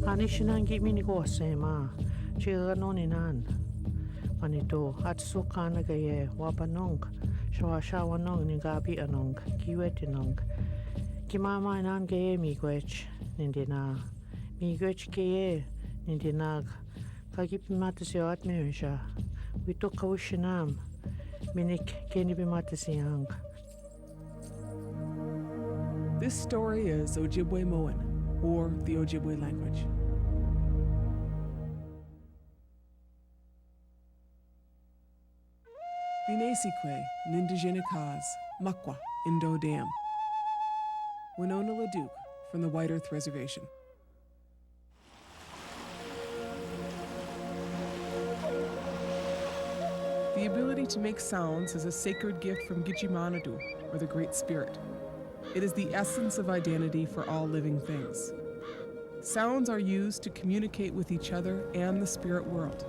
Anishinangimin ko sema, chiganoninan. Manito, Hatsukanaye, Wapanong, Shawashawanong, Ningabi Anong, Kiwetinong, Kimama Nangaye Migwech, Nindina, Migwech Gaye, Nindinag, Kagipimatasio at Meusha, we took Kaushinam, Minik Kenibimatasiang. This story is Ojibwe-Moan, or the Ojibwe language. Binasikwe, Nindigenous, Makwa, Indo Dam. Winona LaDuke from the White Earth Reservation. The ability to make sounds is a sacred gift from Gidinawendimin, or the Great Spirit. It is the essence of identity for all living things. Sounds are used to communicate with each other and the spirit world.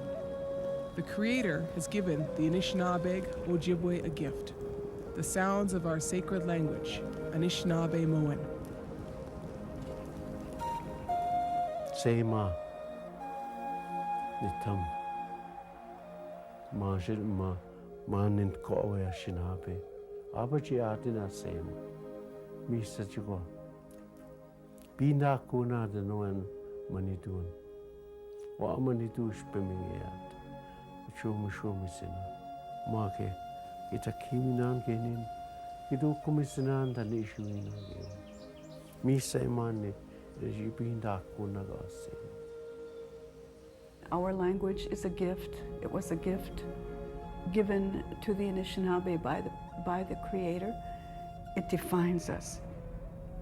The Creator has given the Anishinaabeg Ojibwe a gift, the sounds of our sacred language, Anishinaabe-Moan. Sema nitam ma nint ko Waasa-Inaabidaa abaji adina sema misa chigo bina kuna de noen manidun wa manidu spemiyat chum sina make itakiminan genin idu kumisinan da nishuina misa imani binda kuna gase. Our language is a gift. It was a gift given to the Anishinaabe by the Creator. It defines us.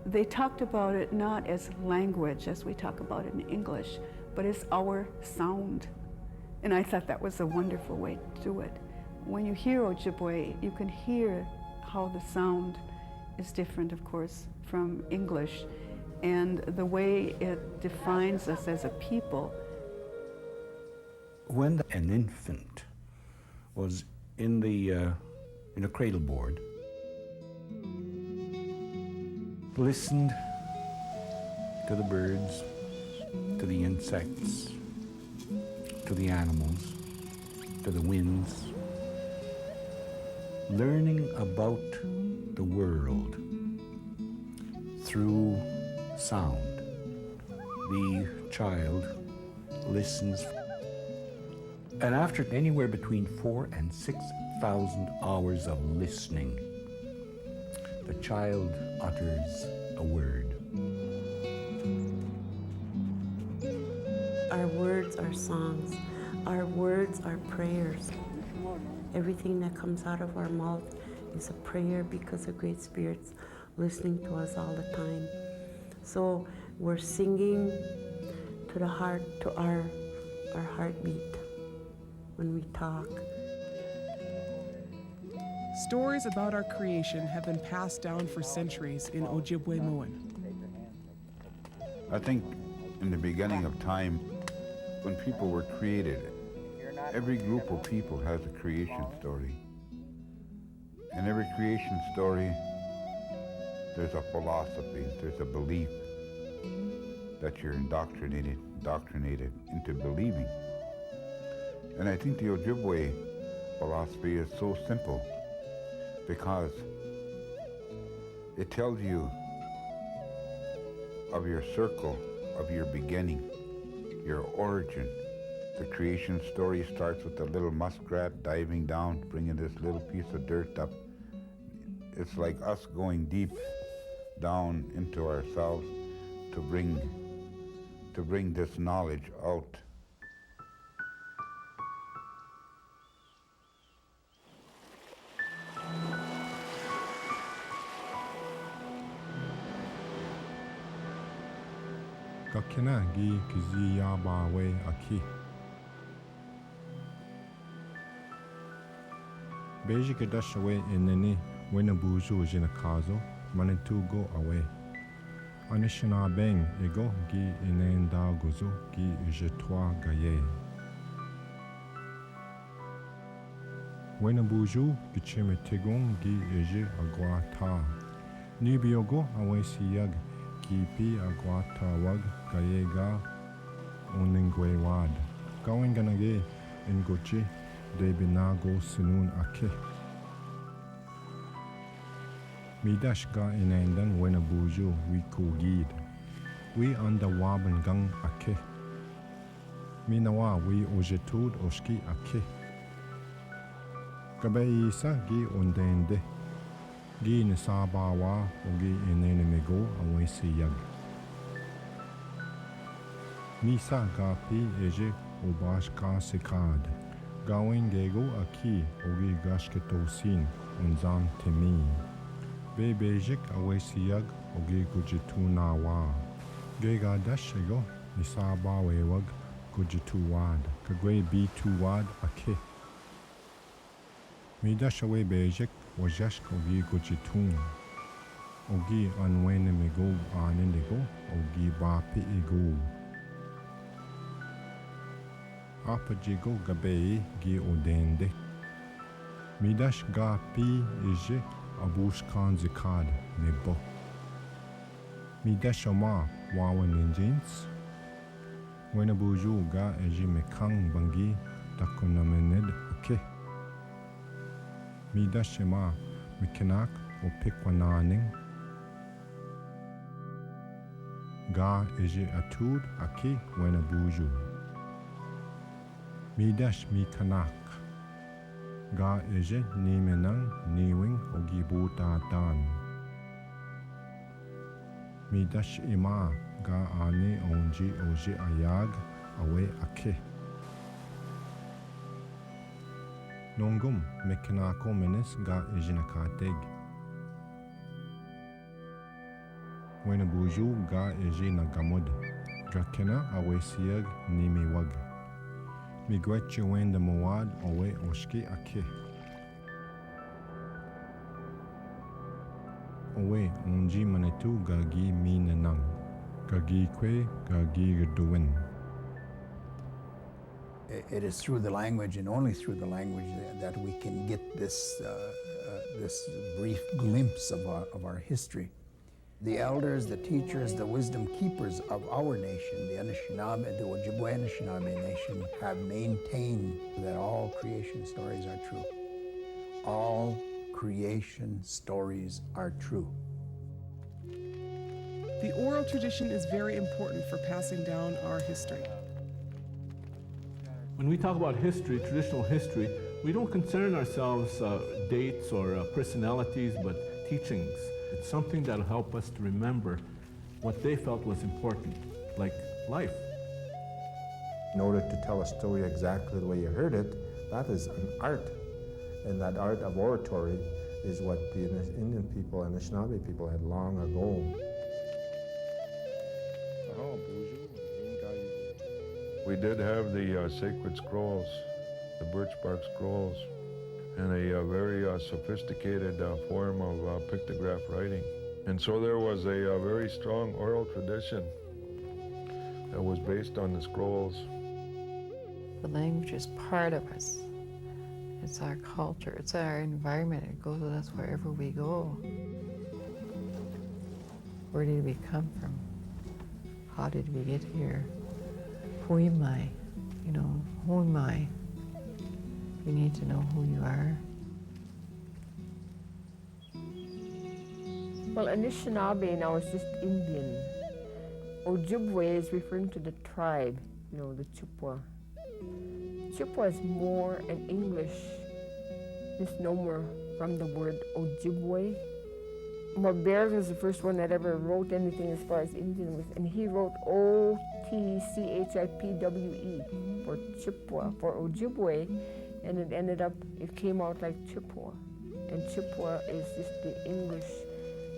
They talked about it not as language, as we talk about it in English, but as our sound. And I thought that was a wonderful way to do it. When you hear Ojibwe, you can hear how the sound is different, of course, from English, and the way it defines us as a people. When an infant was in a cradle board, listened to the birds, to the insects, to the animals, to the winds, learning about the world through sound. The child listens, and after anywhere between 4,000 and 6,000 hours of listening, the child utters a word. Our words are songs. Our words are prayers. Everything that comes out of our mouth is a prayer because the Great Spirit's listening to us all the time. So we're singing to the heart, to our heartbeat when we talk. Stories about our creation have been passed down for centuries in Ojibwe-Moan. I think in the beginning of time, when people were created, every group of people has a creation story. In every creation story, there's a philosophy, there's a belief that you're indoctrinated into believing. And I think the Ojibwe philosophy is so simple because it tells you of your circle, of your beginning, your origin. The creation story starts with a little muskrat diving down, bringing this little piece of dirt up. It's like us going deep down into ourselves to bring this knowledge out. Ķīnawendimin aki. Beji Ķītnawendimin ineni wenabuju jinakazo manitugo awe. Anishinaabe ego Gidinawendimin ʔěṭyʔ Wenabuju gichimitigon agwata. Nibiogo awesiyag kipi agwatawag gayega oningwewad. Gawinganage in gochi de binago sinun ake. Midash ga inandan wenabujo we kugid. We anda waban gang ake. Minawa we ojetud oski ake. Gabe isa gi ondende. Gi nisabawa ogi inanimate awesiyag. Misa ga pi eje obash ka sikad. Gawingego aki ogi gashketosin unzan temi. Bebejik awesiyag ogi gujitunawa. Gega dashego nisabawewag gujituwad. Kagwe bituwad ake. Midashawe bejik wajashk ogi gujitun. Ogi anwenemigo anendigo ogi bapi ego. Apajigo gabe gi odende. Midash ga pi ije abush kan zikad nebo. Midash oma wawan ninjins. Wenabuju ga eji mekang bangi takunamened ake. Midash ema mekinak o pikwananing. Ga eji atud ake wenabuju. Midash mi kanak. Ga eje nimenang niwing ogibuta dan. Midash ima ga ane onji oje ayag awe ake. Nongum mekanako menes ga ejinakateg. Wenabuju ga eje nagamod. Ga kena awe siyag nimiwag. Ķwancara owe oshki ake. Owe onji manetu gagi minanang. Gagi kwe gagi Gidinawendimin. It is through the language and only through the language that we can get this brief glimpse of our history. The elders, the teachers, the wisdom keepers of our nation, the Anishinaabe, the Ojibwe Anishinaabe nation, have maintained that all creation stories are true. All creation stories are true. The oral tradition is very important for passing down our history. When we talk about history, traditional history, we don't concern ourselves dates or personalities, but teachings. It's something that'll help us to remember what they felt was important, like life. In order to tell a story exactly the way you heard it, that is an art. And that art of oratory is what the Indian people and the Anishinaabe people had long ago. We did have the sacred scrolls, the birch bark scrolls, and a very sophisticated form of pictograph writing. And so there was a very strong oral tradition that was based on the scrolls. The language is part of us. It's our culture, it's our environment. It goes with us wherever we go. Where did we come from? How did we get here? Who am I? You know, who am I? You need to know who you are. Well, Anishinaabe now is just Indian. Ojibwe is referring to the tribe, you know, the Ķipwa. Ķipwa is more an English misnomer from the word Ojibwe. Marberg was the first one that ever wrote anything as far as Indian was, and he wrote O-T-C-H-I-P-W-E for Ķipwa, for Ojibwe, and it came out like Ķipwa. And Ķipwa is just the English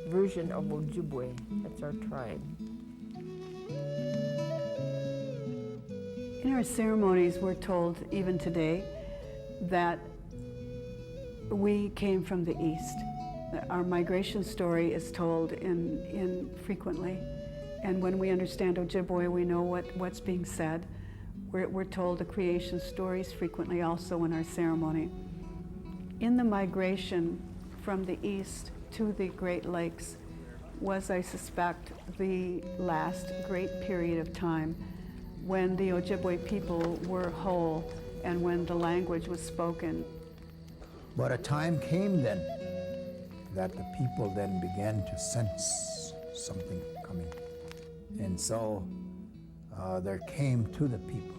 version of Ojibwe. That's our tribe. In our ceremonies, we're told, even today, that we came from the East. Our migration story is told in frequently. And when we understand Ojibwe, we know what's being said. We're told the creation stories frequently also in our ceremony. In the migration from the East to the Great Lakes was, I suspect, the last great period of time when the Ojibwe people were whole and when the language was spoken. But a time came then that the people then began to sense something coming. And so there came to the people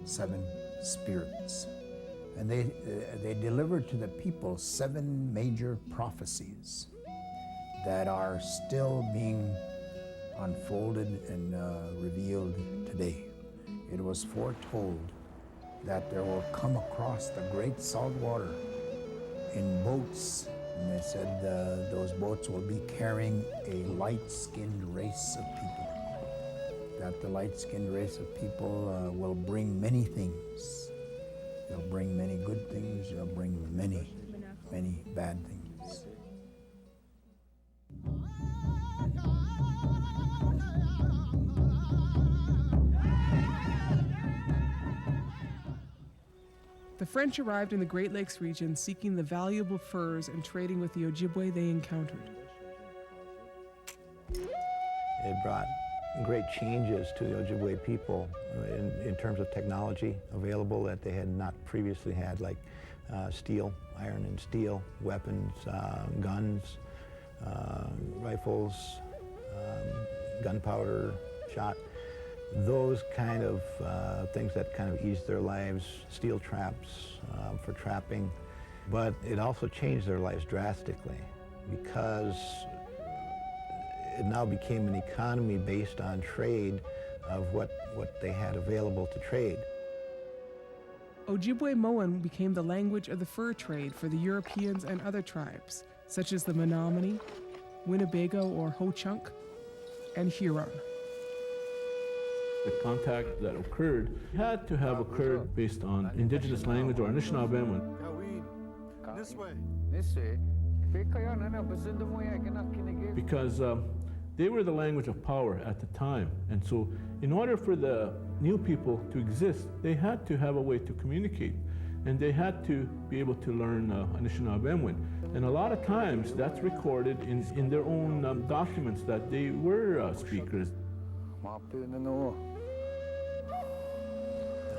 7 spirits. And they delivered to the people 7 major prophecies that are still being unfolded and revealed today. It was foretold that there will come across the great salt water in boats, and they said those boats will be carrying a light-skinned race of people, that the light-skinned race of people will bring many things. They'll bring many good things, they'll bring many, many bad things. The French arrived in the Great Lakes region seeking the valuable furs and trading with the Ojibwe they encountered. It brought great changes to the Ojibwe people in terms of technology available that they had not previously had, like steel, iron and steel, weapons, guns, rifles, gunpowder, shot. Those kind of things that kind of eased their lives, steel traps for trapping. But it also changed their lives drastically because it now became an economy based on trade of what they had available to trade. Ojibwe-Moan became the language of the fur trade for the Europeans and other tribes, such as the Menominee, Winnebago or Ho-Chunk, and Huron. The contact that occurred had to have occurred based on Indigenous language or Anishinaabemowin. This way. Because they were the language of power at the time. And so in order for the new people to exist, they had to have a way to communicate. And they had to be able to learn Anishinaabemowin. And a lot of times that's recorded in their own documents that they were speakers.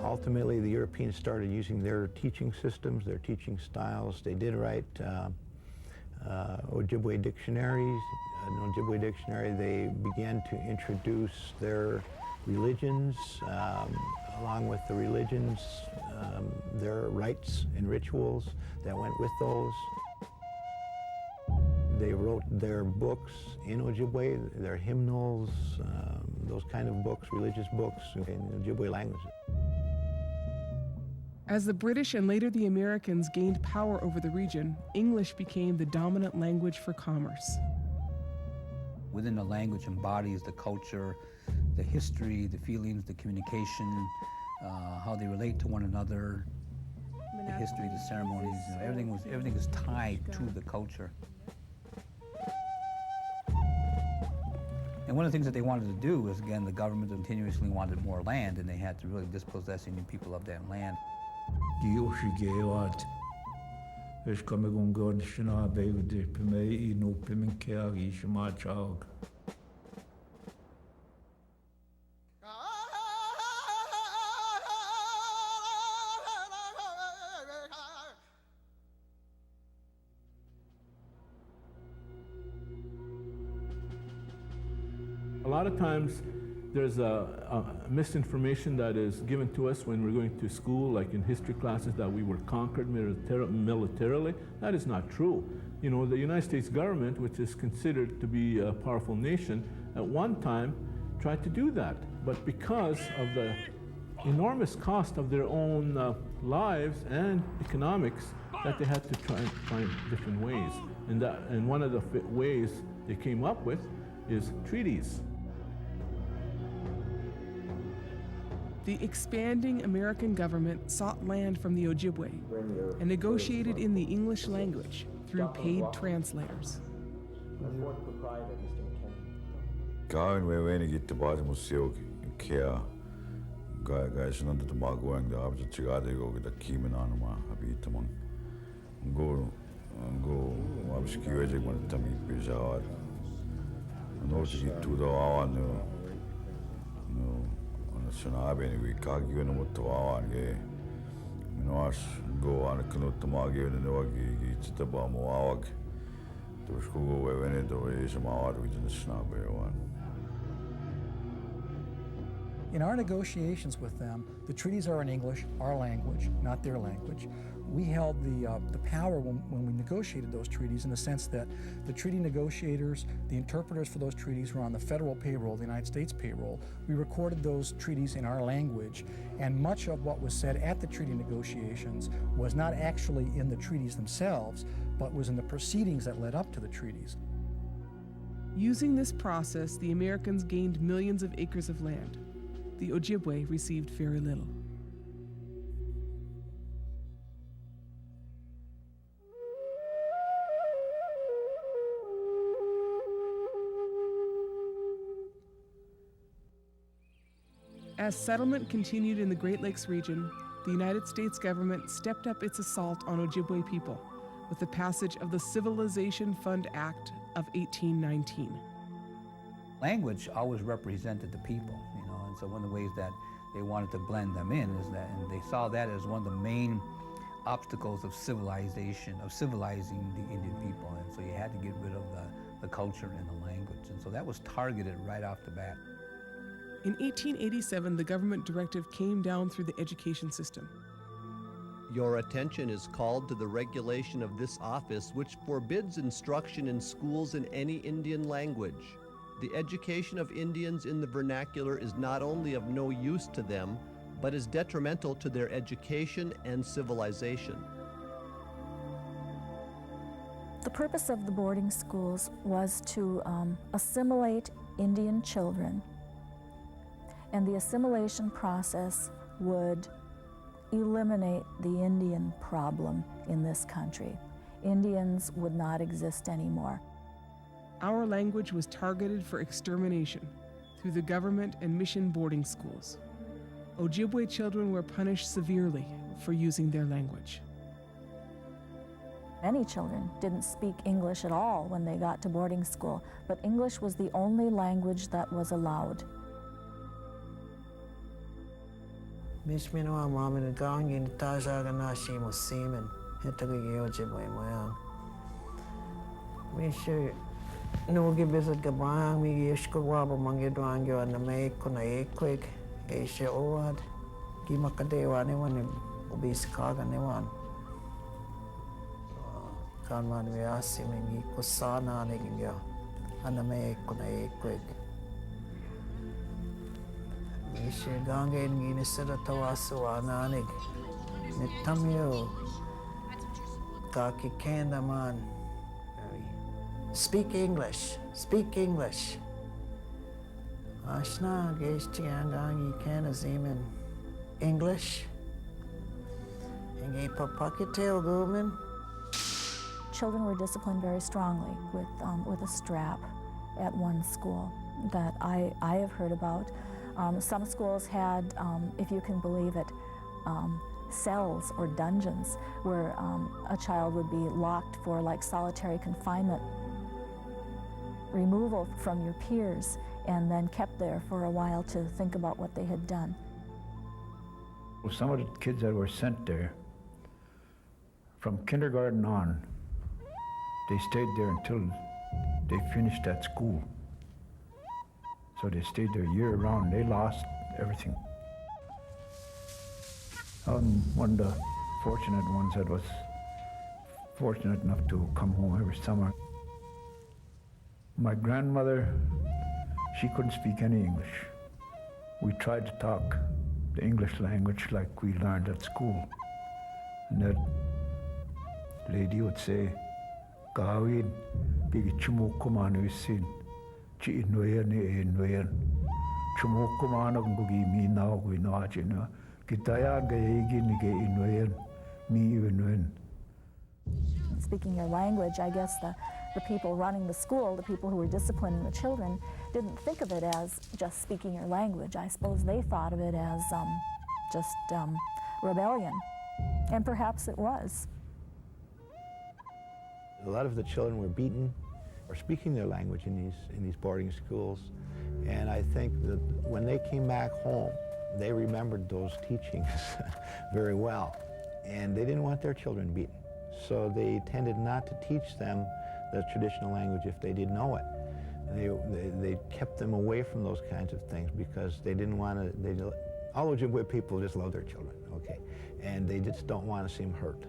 Ultimately, the Europeans started using their teaching systems, their teaching styles. They did write Ojibwe dictionaries. In Ojibwe dictionary, they began to introduce their religions, along with the religions, their rites and rituals that went with those. They wrote their books in Ojibwe, their hymnals, those kind of books, religious books in Ojibwe language. As the British and later the Americans gained power over the region, English became the dominant language for commerce. Within the language embodies the culture, the history, the feelings, the communication, how they relate to one another, the history, the ceremonies, everything is tied to the culture. And one of the things that they wanted to do was, again, the government continuously wanted more land, and they had to really dispossess Indian people of that land. A lot of times there's a misinformation that is given to us when we're going to school, like in history classes, that we were conquered militarily. That is not true. You know, the United States government, which is considered to be a powerful nation, at one time tried to do that. But because of the enormous cost of their own lives and economics, that they had to try and find different ways. And one of the ways they came up with is treaties. The expanding American government sought land from the Ojibwe and negotiated in the English language through paid translators. Sinabi ni Kagyo na mutuawan ge. Minas go on a kanut tamagi and no gi taba moawag. To school we went into a samawad we didn't snap one. In our negotiations with them, the treaties are in English, our language, not their language. We held the power when we negotiated those treaties in the sense that the treaty negotiators, the interpreters for those treaties were on the federal payroll, the United States payroll. We recorded those treaties in our language, and much of what was said at the treaty negotiations was not actually in the treaties themselves, but was in the proceedings that led up to the treaties. Using this process, the Americans gained millions of acres of land. The Ojibwe received very little. As settlement continued in the Great Lakes region, the United States government stepped up its assault on Ojibwe people with the passage of the Civilization Fund Act of 1819. Language always represented the people, and so one of the ways that they wanted to blend them in is that, and they saw that as one of the main obstacles of civilization, of civilizing the Indian people, and so you had to get rid of the culture and the language, and so that was targeted right off the bat. In 1887, the government directive came down through the education system. Your attention is called to the regulation of this office, which forbids instruction in schools in any Indian language. The education of Indians in the vernacular is not only of no use to them, but is detrimental to their education and civilization. The purpose of the boarding schools was to assimilate Indian children, and the assimilation process would eliminate the Indian problem in this country. Indians would not exist anymore. Our language was targeted for extermination through the government and mission boarding schools. Ojibwe children were punished severely for using their language. Many children didn't speak English at all when they got to boarding school, but English was the only language that was allowed. Mismino mamin gang in tajaga nashi musimen hetagi Ojibwe moyang. Mishe no gibizat gabang mi yeshko wabo mangedwangyo aname kuna ekwek eshe owad gimakadewa ne wan obiskaga ne wan. Kanman viasi mingi kusana ne gingyo aname kuna ekwek. Mishe gange ngini sira tawasu ananig nitamyo kaki kenda man. Speak English, speak English. Ashna geshti angangi kena zimen English. Ingi papakiteo gumen. Children were disciplined very strongly with a strap at one school that I have heard about. Some schools had, if you can believe it, cells or dungeons where a child would be locked for like solitary confinement, removal from your peers, and then kept there for a while to think about what they had done. Well, some of the kids that were sent there, from kindergarten on, they stayed there until they finished that school. So they stayed there year round. They lost everything. One of the fortunate ones that was fortunate enough to come home every summer. My grandmother, she couldn't speak any English. We tried to talk the English language like we learned at school. And that lady would say, "Gawin, bigi chumukumanu isin, chi inuyan ni inuyan. Chumukumanu ngugi mi nao gui noachina, kitaya gayegi ni ge inuyan, mi inuyan." Speaking your language, I guess the people running the school, the people who were disciplining the children, didn't think of it as just speaking your language. I suppose they thought of it as just rebellion, and perhaps it was. A lot of the children were beaten or speaking their language in these boarding schools, and I think that when they came back home, they remembered those teachings very well, and they didn't want their children beaten. So they tended not to teach them the traditional language if they didn't know it. They kept them away from those kinds of things because they didn't want to, all Ojibwe people just love their children, okay? And they just don't want to see them hurt.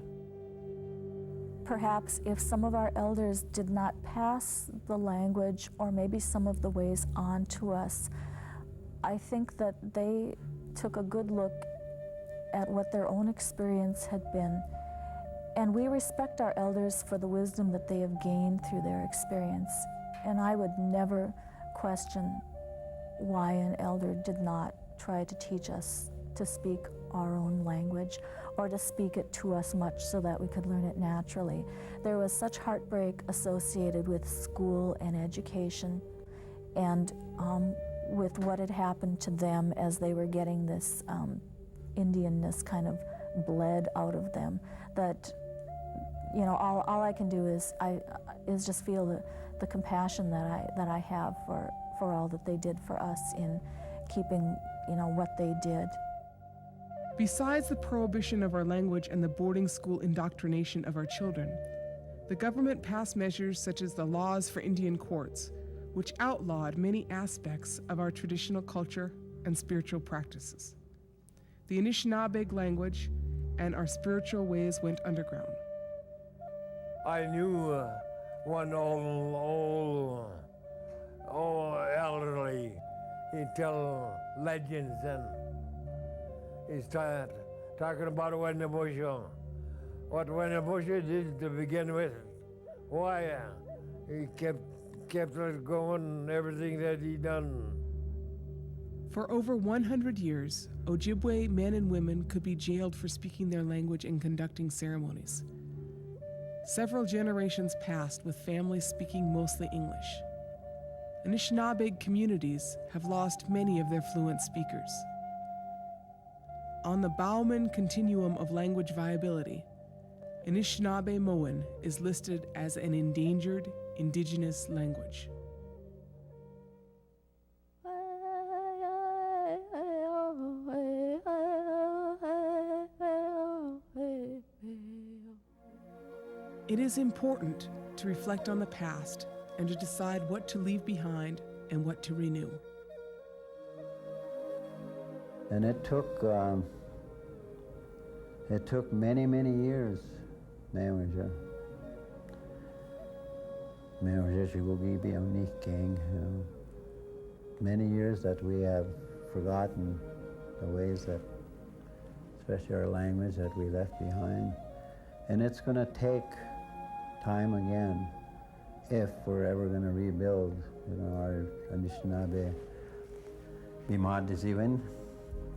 Perhaps if some of our elders did not pass the language or maybe some of the ways on to us, I think that they took a good look at what their own experience had been. And we respect our elders for the wisdom that they have gained through their experience. And I would never question why an elder did not try to teach us to speak our own language or to speak it to us much so that we could learn it naturally. There was such heartbreak associated with school and education and with what had happened to them as they were getting this Indianness kind of bled out of them, that, you know, all I can do is just feel the compassion that I have for all that they did for us in keeping, you know, what they did. Besides the prohibition of our language and the boarding school indoctrination of our children, the government passed measures such as the laws for Indian courts, which outlawed many aspects of our traditional culture and spiritual practices. The Anishinaabe language and our spiritual ways went underground. I knew one old elderly. He tell legends, and he started talking about Wenabosha. What Wenabosha did to begin with. Why he kept it going, everything that he done. For over 100 years, Ojibwe men and women could be jailed for speaking their language and conducting ceremonies. Several generations passed with families speaking mostly English. Anishinaabe communities have lost many of their fluent speakers. On the Bauman continuum of language viability, Anishinaabe-Moan is listed as an endangered indigenous language. It is important to reflect on the past and to decide what to leave behind and what to renew. And it took many, many years. Many years that we have forgotten the ways that, especially our language, that we left behind. And it's going to take time again if we're ever going to rebuild, you know, our Anishinaabe Bimadiziwin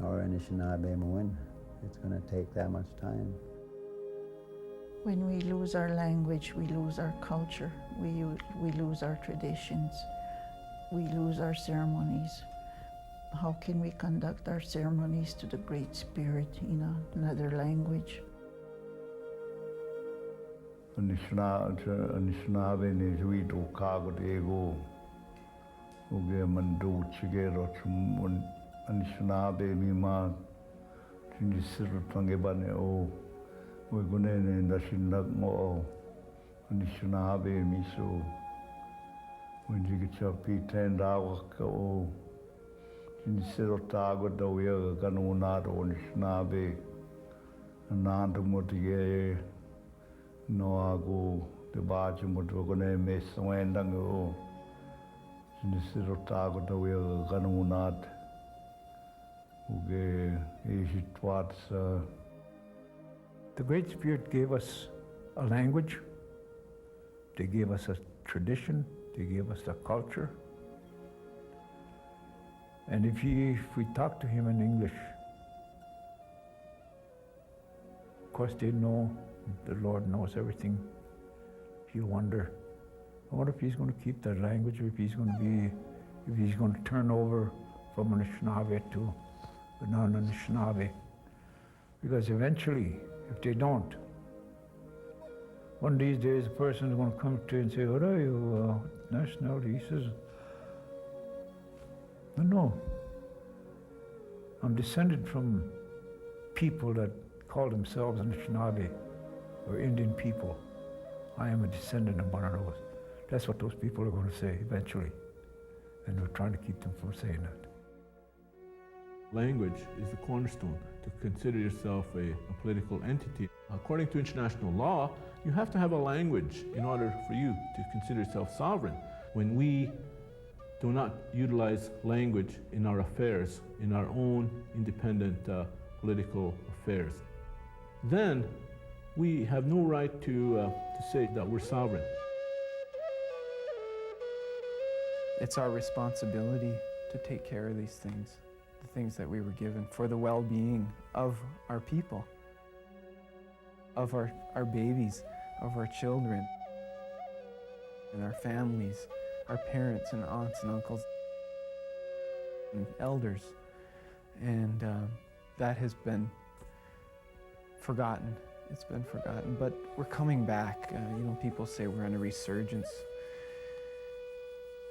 or Anishinaabe-Moan. It's going to take that much time. When we lose our language, we lose our culture, we lose our traditions, we lose our ceremonies. How can we conduct our ceremonies to the Great Spirit in another language? Anishinaabe ni juito kagot ego uge mandu chigero chum Anishinaabe mima chinjisiru tangebane o wegune ne nashinak mo Anishinaabe miso wenjigicha ခိᑎна외ᓐ o chinjisiru tago dawya kanunado Anishinaabe nandu motige Noago, the barge mutogone miss Wendango, Sinisiro Tago, the wheel Ganunat, Uge, Ishitwats. The Great Spirit gave us a language, they gave us a tradition, they gave us a culture. And if we talk to him in English, of course they know the Lord knows everything. You wonder, I wonder if he's going to keep that language, or if he's going to turn over from Anishinaabe to the non-Anishinaabe. Because eventually, if they don't, one of these days a person is going to come to you and say, what are you, nationality? He says, no, I'm descended from people that call themselves Anishinaabe or Indian people. I am a descendant of one of those. That's what those people are going to say eventually. And we're trying to keep them from saying that. Language is the cornerstone to consider yourself a political entity. According to international law, you have to have a language in order for you to consider yourself sovereign. When we do not utilize language in our affairs, in our own independent political affairs, then we have no right to say that we're sovereign. It's our responsibility to take care of these things, the things that we were given for the well-being of our people, of our babies, of our children, and our families, our parents and aunts and uncles and elders. And that has been forgotten. It's been forgotten, but we're coming back. You know, people say we're on a resurgence.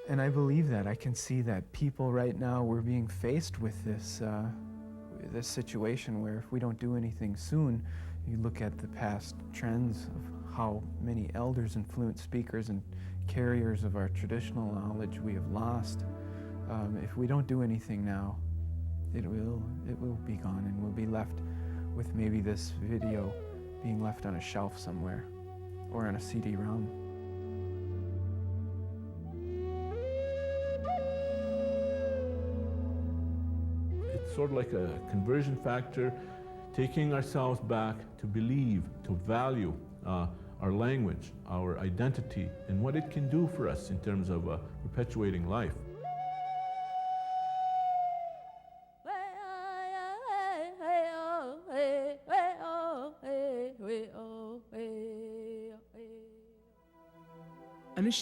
And I believe that. I can see that people right now, we're being faced with this situation where if we don't do anything soon, you look at the past trends of how many elders and fluent speakers and carriers of our traditional knowledge we have lost. If we don't do anything now, it will be gone, and we'll be left with maybe this video being left on a shelf somewhere or on a CD-ROM. It's sort of like a conversion factor, taking ourselves back to believe, to value our language, our identity, and what it can do for us in terms of perpetuating life.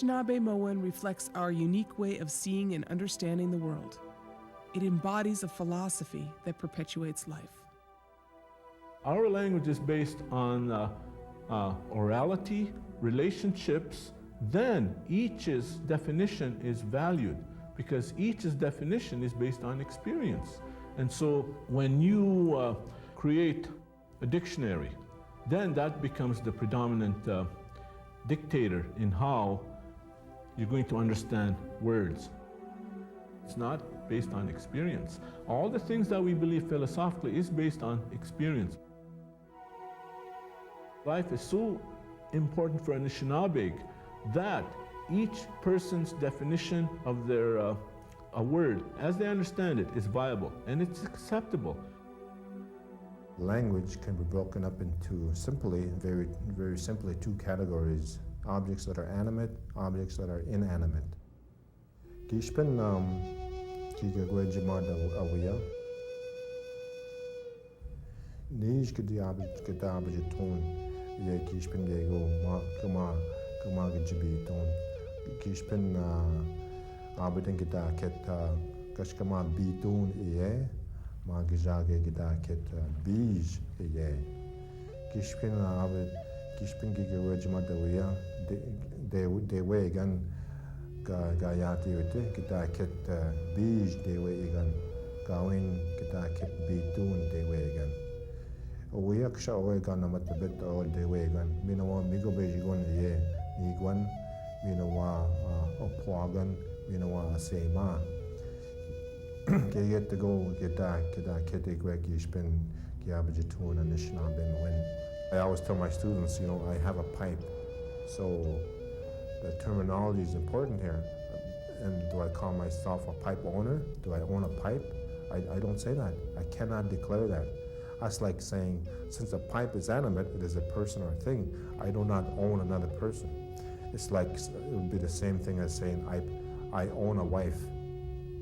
Κτηναμένον reflects our unique way of seeing and understanding the world. It embodies a philosophy that perpetuates life. Our language is based on orality, relationships. Then each's definition is valued because each's definition is based on experience. And so when you create a dictionary, then that becomes the predominant dictator in how you're going to understand words. It's not based on experience. All the things that we believe philosophically is based on experience. Life is so important for Anishinaabe that each person's definition of their a word, as they understand it, is viable and it's acceptable. Language can be broken up into very simply, two categories: objects that are animate, objects that are inanimate. Ķīnāwendimin Nīj Gidinawendimin ye Ķīnāwendimin Kama Gidinawendimin Ķīnāwendimin Kashkama Bitun ye ma Gijage Gidaket Bij ye Ķīnāwendimin Dewegan Gayati Ute Gidaket Bij Dewegan Gawin Gidaket Bitun Dewegan Oyak Shawegan Amatabet all Dewegan Minawa Migobejigon ye Niguan Minawa Opwagan Minawa Sema Get to go get that Greg Yishpin Gyabajitun and Anishinaabidaa. I always tell my students, you know, I have a pipe. So the terminology is important here. And do I call myself a pipe owner? Do I own a pipe? I don't say that. I cannot declare that. That's like saying, since a pipe is animate, it is a person or a thing. I do not own another person. It's like, it would be the same thing as saying, I own a wife.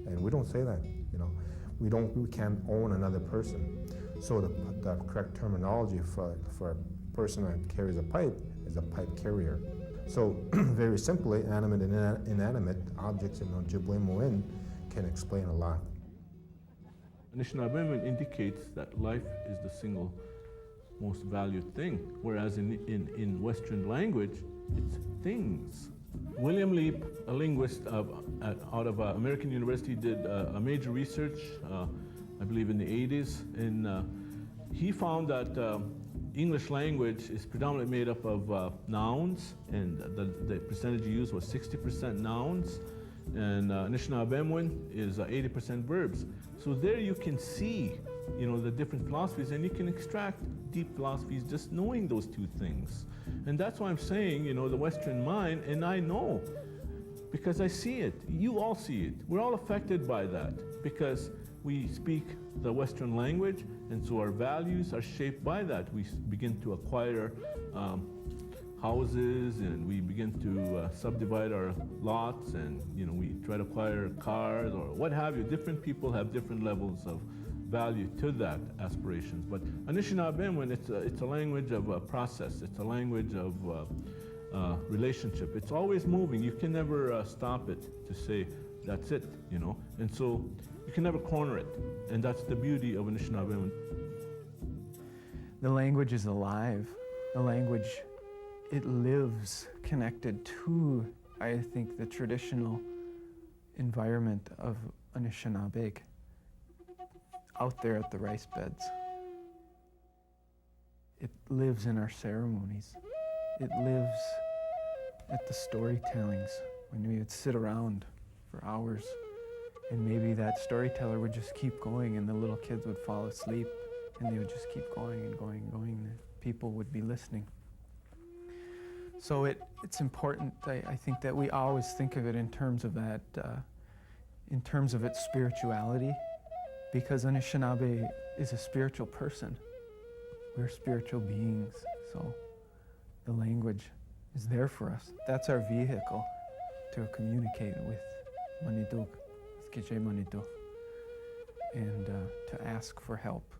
And we don't say that, you know. We can't own another person. So the correct terminology for a person that carries a pipe is a pipe carrier. So very simply, animate and inanimate objects in Ojibwe can explain a lot. Anishinaabidaa indicates that life is the single most valued thing, whereas in Western language, it's things. William Leap, a linguist out of American University, did a major research I believe in the 80s, and he found that English language is predominantly made up of nouns, and the percentage used was 60% nouns, and Anishinaabemowin is 80% verbs. So there you can see, the different philosophies, and you can extract deep philosophies just knowing those two things. And that's why I'm saying, the Western mind, and I know, because I see it. You all see it. We're all affected by that because we speak the Western language, and so our values are shaped by that. We begin to acquire houses, and we begin to subdivide our lots, and we try to acquire cars or what have you. Different people have different levels of value to that aspirations. But Anishinaabemowin, it's a language of process. It's a language of relationship. It's always moving. You can never stop it to say, that's it, And so you can never corner it. And that's the beauty of Anishinaabemowin. The language is alive. The language, it lives connected to, I think, the traditional environment of Anishinaabe, out there at the rice beds. It lives in our ceremonies. It lives at the storytellings when we would sit around for hours, and maybe that storyteller would just keep going, and the little kids would fall asleep, and they would just keep going and going and going, and people would be listening. So it's important, I think, that we always think of it in terms of that, in terms of its spirituality, because Anishinaabe is a spiritual person. We're spiritual beings, so the language is there for us. That's our vehicle to communicate with Maniduk, with Kije Manidu, and to ask for help,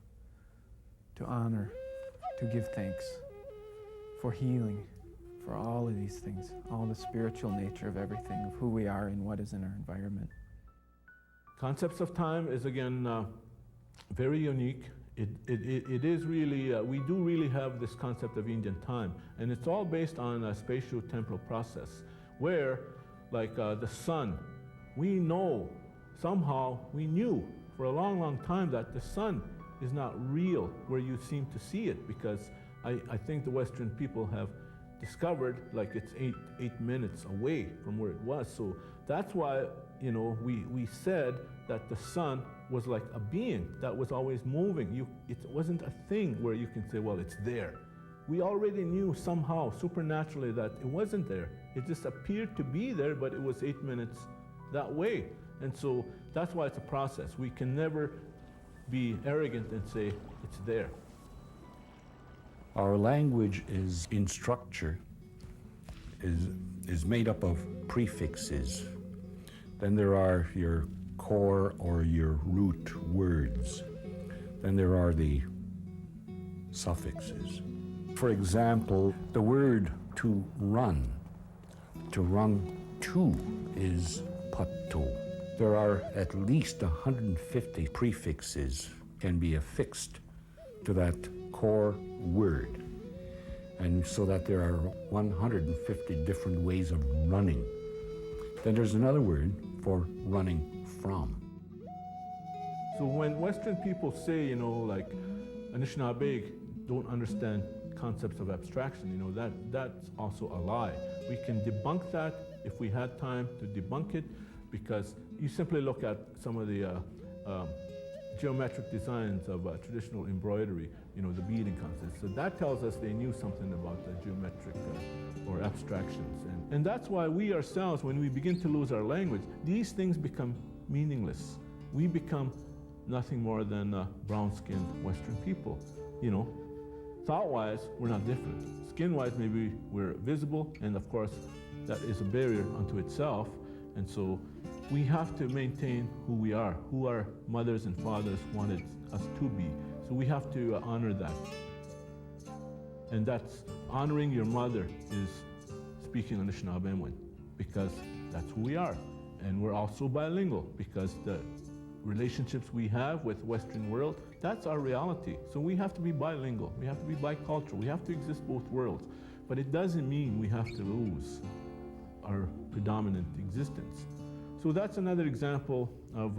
to honor, to give thanks for healing, for all of these things, all the spiritual nature of everything, of who we are and what is in our environment. Concepts of time is, again, very unique. It is really, we do really have this concept of Indian time, and it's all based on a spatio-temporal process, where, like the sun, we know, somehow, we knew for a long, long time that the sun is not real where you seem to see it, because I think the Western people have discovered like it's eight minutes away from where it was. So that's why, we said that the sun was like a being that was always moving. It wasn't a thing where you can say, well, it's there. We already knew somehow, supernaturally, that it wasn't there. It just appeared to be there, but it was 8 minutes that way. And so that's why it's a process. We can never be arrogant and say, it's there. Our language is in structure, is made up of prefixes. Then there are your core or your root words. Then there are the suffixes. For example, the word to run to, is patto. There are at least 150 prefixes can be affixed to that core word, and so that there are 150 different ways of running. Then there's another word for running from. So when Western people say, like Anishinaabe don't understand concepts of abstraction, that's also a lie. We can debunk that if we had time to debunk it, because you simply look at some of the geometric designs of traditional embroidery, the beading concepts. So that tells us they knew something about the geometric or abstractions. And that's why we ourselves, when we begin to lose our language, these things become meaningless. We become nothing more than brown-skinned Western people. Thought-wise, we're not different. Skin-wise, maybe we're visible, and of course, that is a barrier unto itself. And so we have to maintain who we are, who our mothers and fathers wanted us to be. So we have to honor that. And that's honoring your mother is speaking Anishinaabe, because that's who we are. And we're also bilingual, because the relationships we have with Western world, that's our reality. So we have to be bilingual, we have to be bicultural, we have to exist both worlds. But it doesn't mean we have to lose our predominant existence. So that's another example of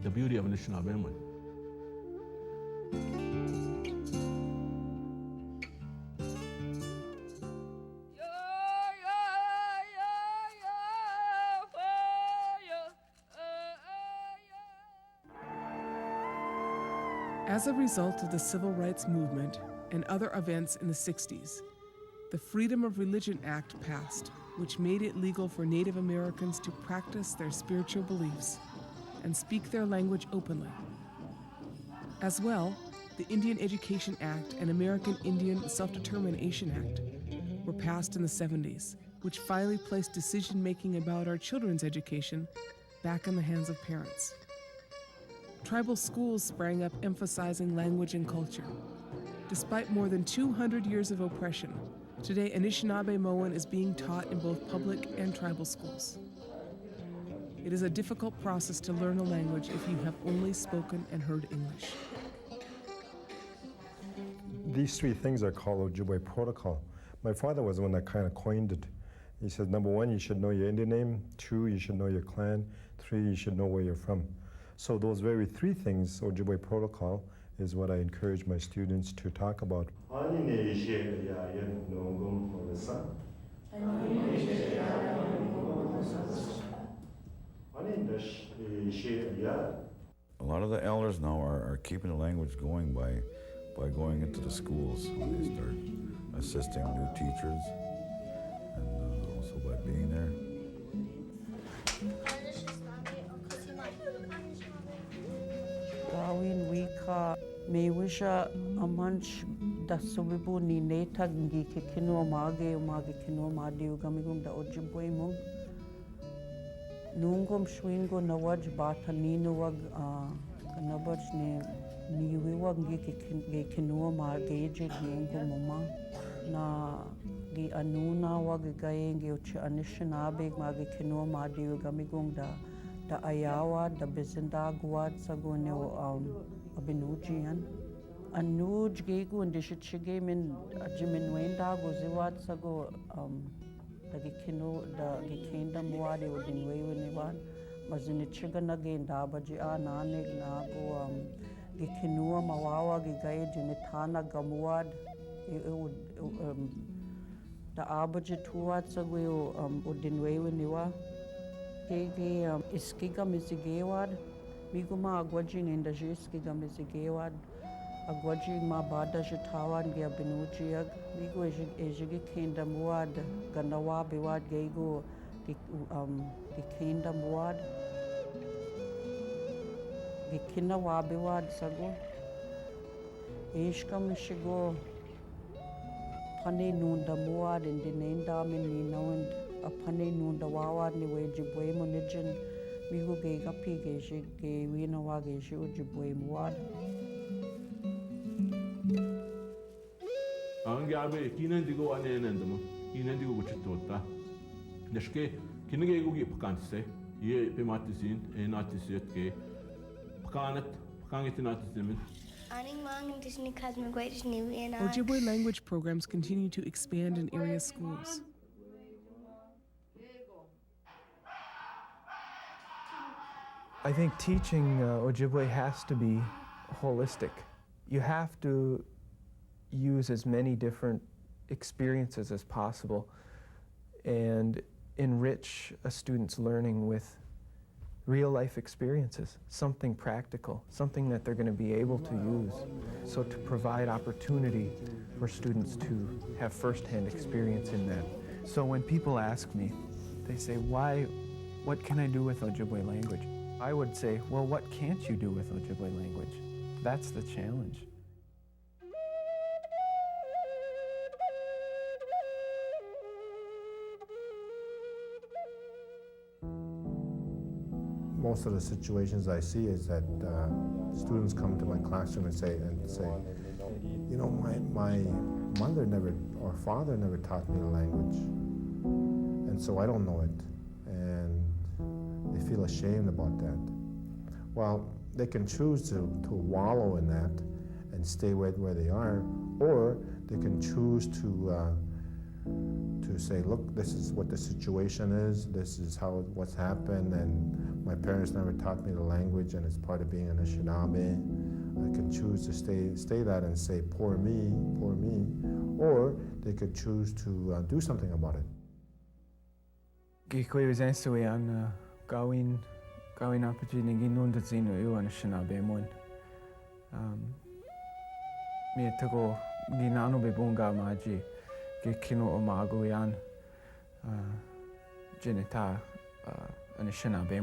the beauty of Anishinaabe. As a result of the Civil Rights Movement and other events in the 60s, the Freedom of Religion Act passed, which made it legal for Native Americans to practice their spiritual beliefs and speak their language openly. As well, the Indian Education Act and American Indian Self-Determination Act were passed in the 70s, which finally placed decision-making about our children's education back in the hands of parents. Tribal schools sprang up emphasizing language and culture. Despite more than 200 years of oppression, today Anishinaabemowin is being taught in both public and tribal schools. It is a difficult process to learn a language if you have only spoken and heard English. These three things are called Ojibwe protocol. My father was the one that kind of coined it. He said, number one, you should know your Indian name. 2, you should know your clan. 3, you should know where you're from. So those very 3 things, Ojibwe protocol, is what I encourage my students to talk about. A lot of the elders now are keeping the language going by going into the schools when they start assisting new teachers and also by being there. Gawin wika mewisha amanch dasubibu ni neta ngi kikino mage kino madiu gamigum da Ojibwe mum nungom shwingo nawaj bata nino wag kanabach ne niwi wag ngi kino mage je ngungo mama na gi anuna wag gaye ngi uchi Anishinaabe mage kino madiu gamigum da ayawa da bezindagwad sagone abinujian anuj gegu and dishige min Gidinawendago ziwad sago da gikino da gikinda muade udinwewe niwan mazinichiga na genda baji anane nago gikinua mawawa gigaye jinitana gamuad da abaji tuwad sago udinwewe niwa Kege iskiga mizigewad, miguma agwajing indaji iskiga mizigewad, agwajing ma bada jitawad gya binujiag, migo ejigi kenda muad, ganawa biwad gego gikenda muad, gikina wabiwad sago, eshka mishigo, pane nunda muad indinenda mininawind, apane nunda wawad ni Ojibwe monijin migo ge gapi ge wina wa ge Ojibwe muad angabe kinandigo anenendamo kinandigo guchitota nashke kinege go gi pakanse ye pematisin enatiset ke pakangetinatisin Ojibwe language programs continue to expand in area schools. I think teaching Ojibwe has to be holistic. You have to use as many different experiences as possible and enrich a student's learning with real-life experiences, something practical, something that they're going to be able to use. So to provide opportunity for students to have first-hand experience in that. So when people ask me, they say, what can I do with Ojibwe language? I would say, well, what can't you do with Ojibwe language? That's the challenge. Most of the situations I see is that students come to my classroom and say, you know, my mother never, or father never taught me the language, and so I don't know it. And they feel ashamed about that. Well, they can choose to wallow in that and stay where they are, or they can choose to say, look, this is what the situation is, this is what's happened, and my parents never taught me the language, and it's part of being an Anishinaabe. I can choose to stay that and say, poor me, or they could choose to do something about it. Ǩiquyuzensuyan, Ǩa윈āpaģi nigi nundadzinu Anishinaabe mon. Mitakuye Oyasin ᑭ띠나웨ᓐᑎ미ᓐ Ķīnitā Anishinaabe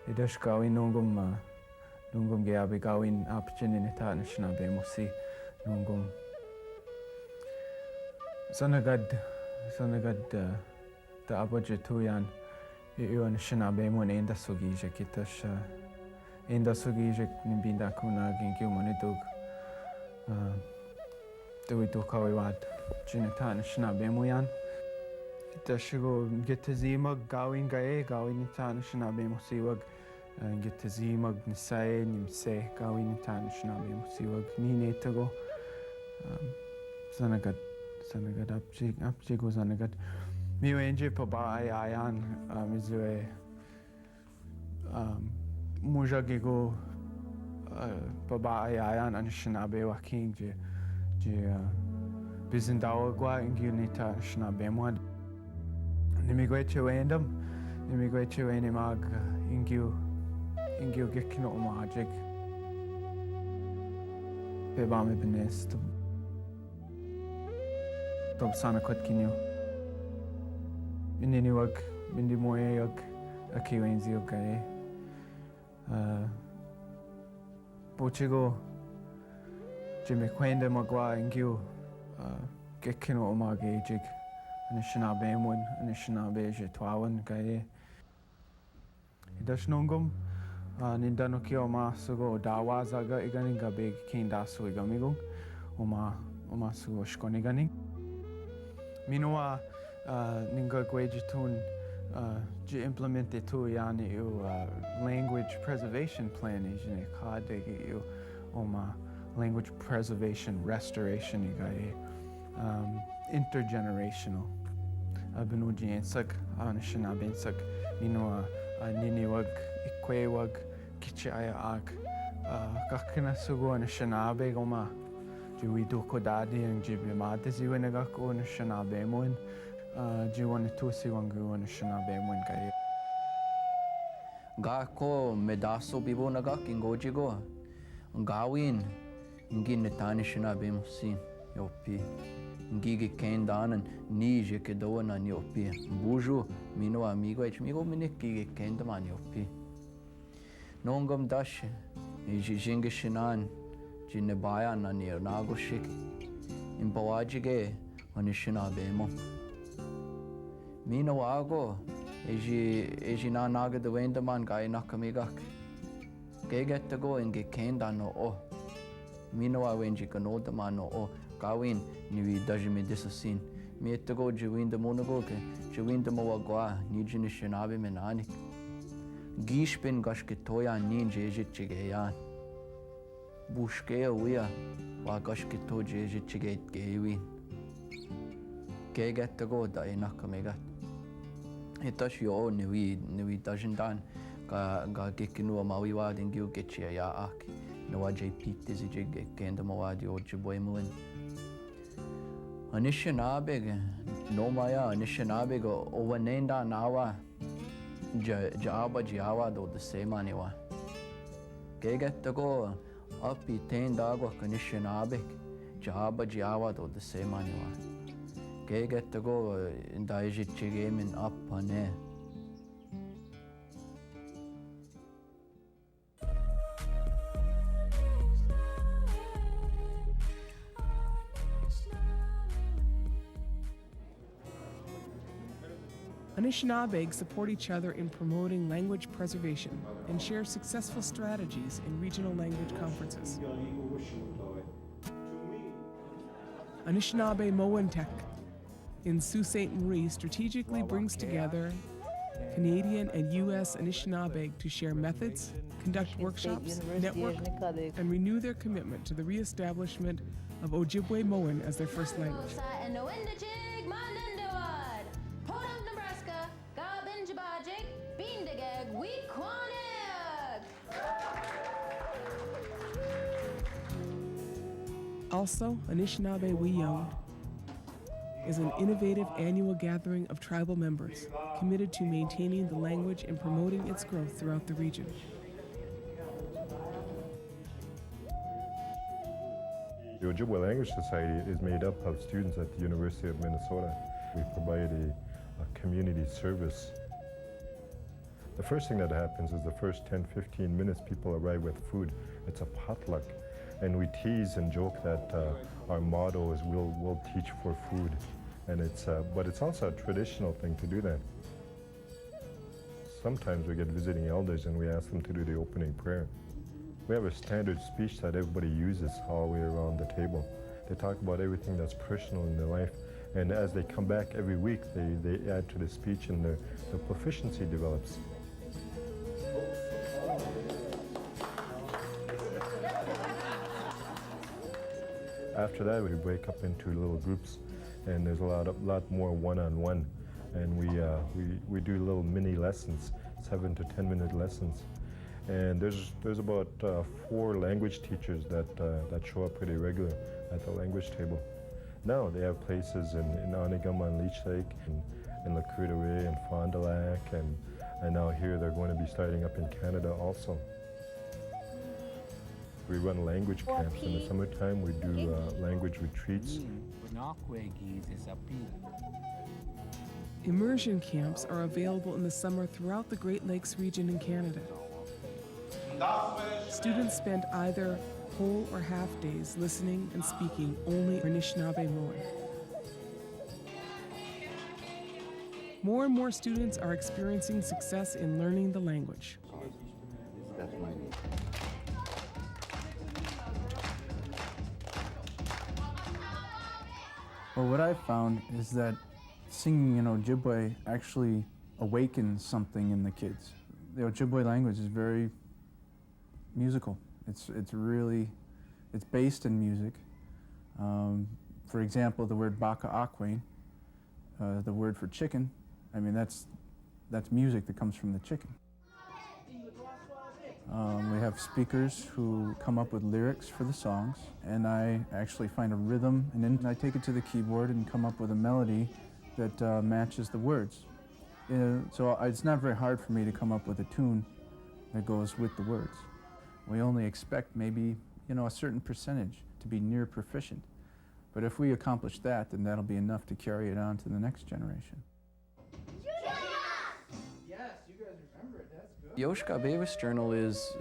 Idash gawin nungum geabi gawin apchinita Anishinaabe musi nungum sanagad da abajituyan iu Anishinaabe mun enda sugije kitash enda sugije nimbinda kuna ginkiu manitug tuitu kawiwad Ķīnitā Anishinaabe muyan Tashigo Gitazimag gawin gawin Anishinaabe musiwag Gitazimag nisay nimse gawin Anishinaabe musiwag ninetago sanagad apjigo sanagad miwenje pabaay ayan mizwe mujagigo pabaay ayan Anishinaabe waking je bizindawa gwa ingyunita Anishinaabe muad Nimigwe Ķīweni mag ingyu Ģikinawendimin Pebame benes Tob sana kotkinyu Ininiwag Mindimoyag Akiwenziog gaye Pochigo Ķīmekwende magwa ingyu Ģikinawendimin Anishinaabe ʔěṭhwāwen gaye. Idash nungum nindano ki oma sugo dawa zaga iganing gabe kindasu igamigung oma sugo shkoniganing. Minua ninga gwejitun ji implemente tu yani u language preservation plan ijine kadegi u oma language preservation restoration igaye. Intergenerational. Abinujiensak, Anishinaabensak, Ninoa, Niniwag, Ikwewag, Kichiayak, Kakina Sugo, Anishinaabe Goma, Jiwidu Kodadi, and Jibimate Ziwenagako, Anishinaabemoin, Jiwanitusi Wangu, Anishinaabemoin Gaye. Gako Medaso Bibonagak in Gojigo, Gawin, Ginita Anishinaabemusin, Yopi. Ngigi kendanan nije kedoana nyopi buju mino amigo minik gigi kendama nyopi nongam dash ijinge shinan jinebaya na nir nagoshik impawajige Anishinaabe mino ago ejina Gidinawendimin gai nakamigak gegetago inge kendano o mino awenji kanodamano o Gawin niwi dajime disasin. Mitago ʔěṭhwāģigo ke ʔěṭhwāģimawagwa Indigenous menanik. Gishpin gashkitoya nin jejichigeyan. Bushkea uya wa gashkito jejichiget gewin. Gegetago da enakamegat. Itash yo niwi dajindan ga gekinu mawiwad ingyu gechia ya ak. Nawa jpit dizijig kendamawadi Ojibwe muin. Anishinaabe nomaya Anishinaabe go owanenda nawa jaaba jiawa do the same aniwa. Gegetago api tendago Anishinaabe jaaba jiawa do the same aniwa. Gegetago indajichigemin apane. Anishinaabe support each other in promoting language preservation and share successful strategies in regional language conferences. Anishinaabe Mowentek in Sault Ste. Marie strategically brings together Canadian and U.S. Anishinaabe to share methods, conduct workshops, network, and renew their commitment to the reestablishment of Ojibwe Mowen as their first language. Also, Anishinaabe We Young is an innovative annual gathering of tribal members committed to maintaining the language and promoting its growth throughout the region. The Ojibwe Language Society is made up of students at the University of Minnesota. We provide a community service. The first thing that happens is the first 10-15 minutes people arrive with food. It's a potluck. And we tease and joke that our motto is we'll teach for food. And but it's also a traditional thing to do that. Sometimes we get visiting elders and we ask them to do the opening prayer. We have a standard speech that everybody uses all the way around the table. They talk about everything that's personal in their life, and as they come back every week, they add to the speech and the proficiency develops. After that, we break up into little groups, and there's a lot more one-on-one, and we do little mini lessons, 7 to 10 minute lessons. And there's about 4 language teachers that show up pretty regular at the language table. Now they have places in Onigama and Leech Lake, in La Kuidaway and Fond du Lac, and now here they're going to be starting up in Canada also. We run language camps. In the summertime, we do language retreats. Immersion camps are available in the summer throughout the Great Lakes region in Canada. Students spend either whole or half days listening and speaking only Anishinaabe-Moan. More and more students are experiencing success in learning the language. That's my name. Well, what I've found is that singing in Ojibwe actually awakens something in the kids. The Ojibwe language is very musical. It's based in music. For example, the word baka-akwain, the word for chicken, I mean that's music that comes from the chicken. We have speakers who come up with lyrics for the songs, and I actually find a rhythm, and then I take it to the keyboard and come up with a melody that matches the words. So it's not very hard for me to come up with a tune that goes with the words. We only expect maybe, a certain percentage to be near proficient. But if we accomplish that, then that'll be enough to carry it on to the next generation. Yes, you guys remember it, that's good. The Ojibwe Journal is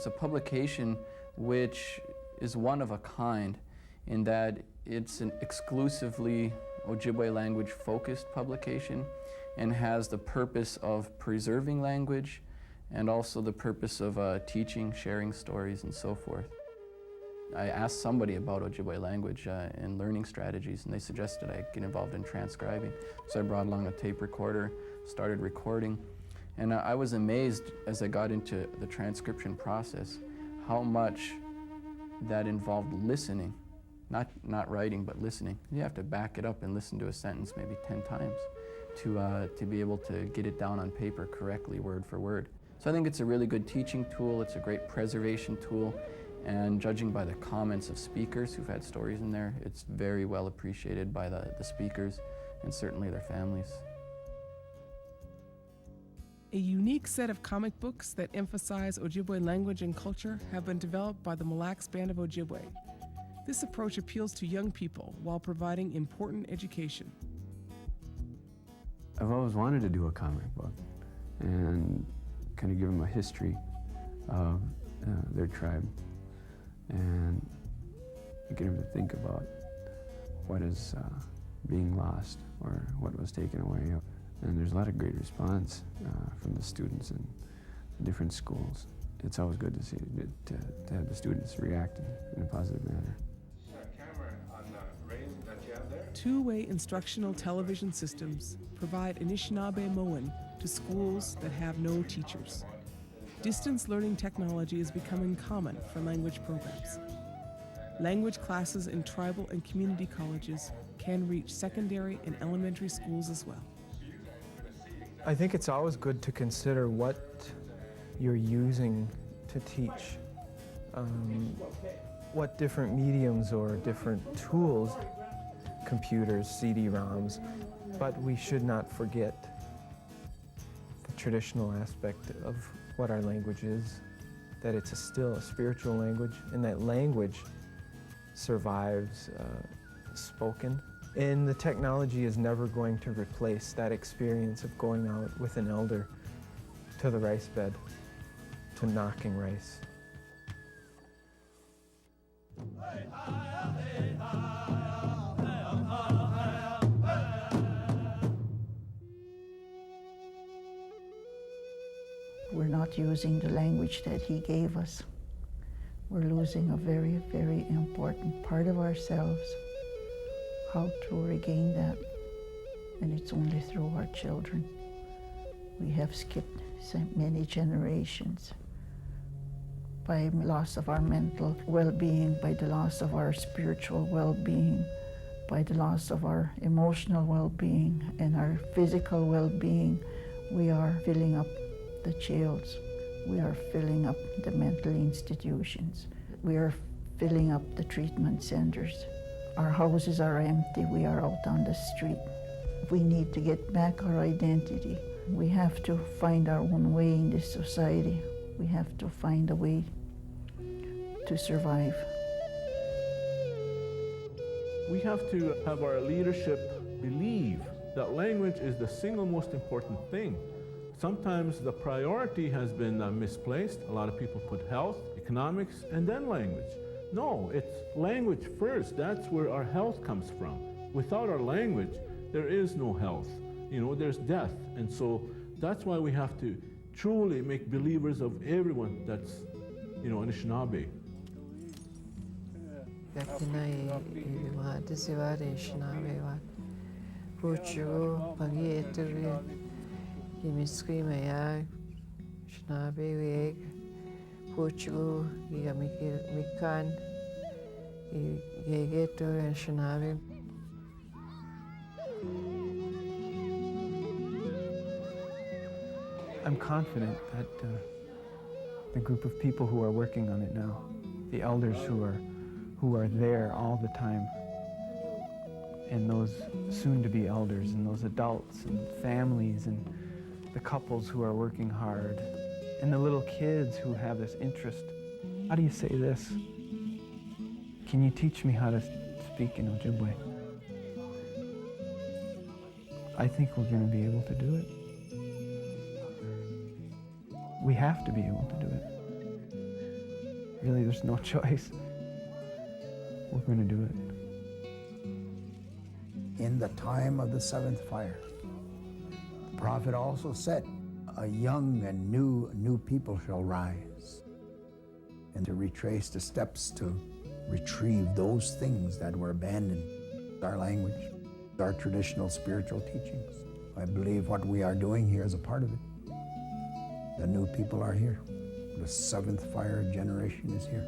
a publication which is one of a kind in that it's an exclusively Ojibwe language focused publication and has the purpose of preserving language and also the purpose of teaching, sharing stories, and so forth. I asked somebody about Ojibwe language and learning strategies, and they suggested I get involved in transcribing. So I brought along a tape recorder, started recording, and I was amazed as I got into the transcription process how much that involved listening, not writing, but listening. You have to back it up and listen to a sentence maybe 10 times to be able to get it down on paper correctly, word for word. So I think it's a really good teaching tool, it's a great preservation tool, and judging by the comments of speakers who've had stories in there, it's very well appreciated by the speakers and certainly their families. A unique set of comic books that emphasize Ojibwe language and culture have been developed by the Mille Lacs Band of Ojibwe. This approach appeals to young people while providing important education. I've always wanted to do a comic book and kind of give them a history of their tribe and get them to think about what is being lost or what was taken away. And there's a lot of great response from the students in different schools. It's always good to see to have the students react in a positive manner. Two-way instructional television systems provide Anishinaabe-Moan to schools that have no teachers. Distance learning technology is becoming common for language programs. Language classes in tribal and community colleges can reach secondary and elementary schools as well. I think it's always good to consider what you're using to teach, what different mediums or different tools, computers, CD-ROMs, but we should not forget the traditional aspect of what our language is, that it's still a spiritual language, and that language survives spoken. And the technology is never going to replace that experience of going out with an elder to the rice bed, to knocking rice. We're not using the language that he gave us. We're losing a very, very important part of ourselves. How to regain that? And it's only through our children. We have skipped so many generations by loss of our mental well-being, by the loss of our spiritual well-being, by the loss of our emotional well-being and our physical well-being. We are filling up the jails. We are filling up the mental institutions. We are filling up the treatment centers. Our houses are empty. We are out on the street. We need to get back our identity. We have to find our own way in this society. We have to find a way to survive. We have to have our leadership believe that language is the single most important thing. Sometimes the priority has been misplaced. A lot of people put health, economics, and then language. No, it's language first. That's where our health comes from. Without our language, there is no health. There's death. And so that's why we have to truly make believers of everyone that's, Anishinaabe. I'm confident that the group of people who are working on it now, the elders who are there all the time, and those soon-to-be elders, and those adults and families, and the couples who are working hard, and the little kids who have this interest. How do you say this? Can you teach me how to speak in Ojibwe? I think we're going to be able to do it. We have to be able to do it. Really, there's no choice. We're going to do it. In the time of the seventh fire, the prophet also said, a young and new people shall rise, and to retrace the steps to retrieve those things that were abandoned. Our language, our traditional spiritual teachings. I believe what we are doing here is a part of it. The new people are here. The seventh fire generation is here.